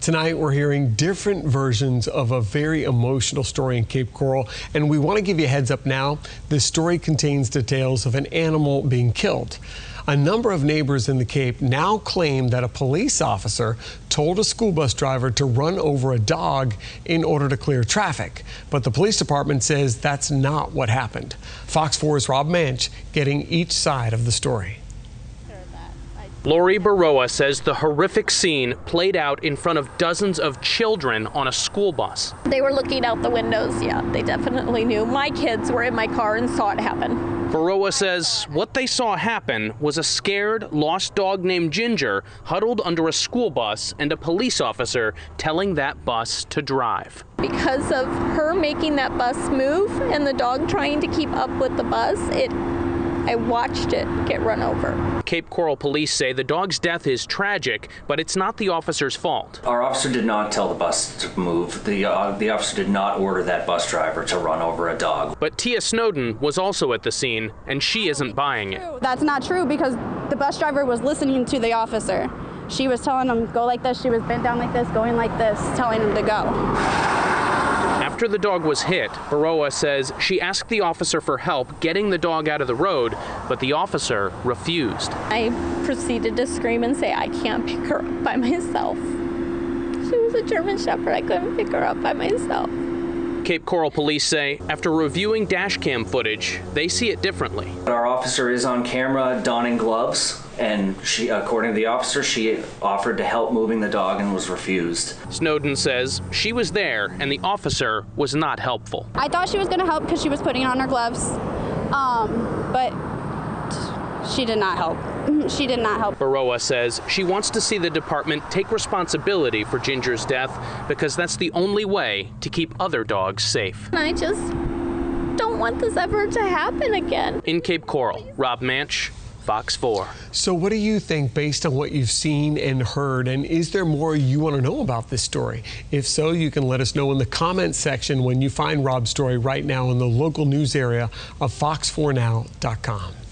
Tonight, we're hearing different versions of a very emotional story in Cape Coral, and we want to give you a heads up now. This story contains details of an animal being killed. A number of neighbors in the Cape now claim that a police officer told a school bus driver to run over a dog in order to clear traffic. But the police department says that's not what happened. Fox 4's Rob Manch getting each side of the story. Lori Baroa says the horrific scene played out in front of dozens of children on a school bus. They were looking out the windows, yeah, they definitely knew. My kids were in my car and saw it happen. Baroa says what they saw happen was a scared, lost dog named Ginger huddled under a school bus and a police officer telling that bus to drive. Because of her making that bus move and the dog trying to keep up with the bus, I watched it get run over. Cape Coral police say the dog's death is tragic, but it's not the officer's fault. Our officer did not tell the bus to move. The officer did not order that bus driver to run over a dog. But Tia Snowden was also at the scene, and she isn't buying it. That's not true because the bus driver was listening to the officer. She was telling him, go like this. She was bent down like this, going like this, telling him to go. After the dog was hit, Baroa says she asked the officer for help getting the dog out of the road, but the officer refused. I proceeded to scream and say, I can't pick her up by myself. She was a German Shepherd. I couldn't pick her up by myself. Cape Coral police say after reviewing dash cam footage, they see it differently. Our officer is on camera donning gloves, and she, according to the officer, she offered to help moving the dog and was refused. Snowden says she was there and the officer was not helpful. I thought she was going to help because she was putting on her gloves, but she did not help. She did not help. Baroa says she wants to see the department take responsibility for Ginger's death because that's the only way to keep other dogs safe. I just don't want this ever to happen again. In Cape Coral, Rob Manch, Fox 4. So what do you think based on what you've seen and heard? And is there more you want to know about this story? If so, you can let us know in the comments section when you find Rob's story right now in the local news area of fox4now.com.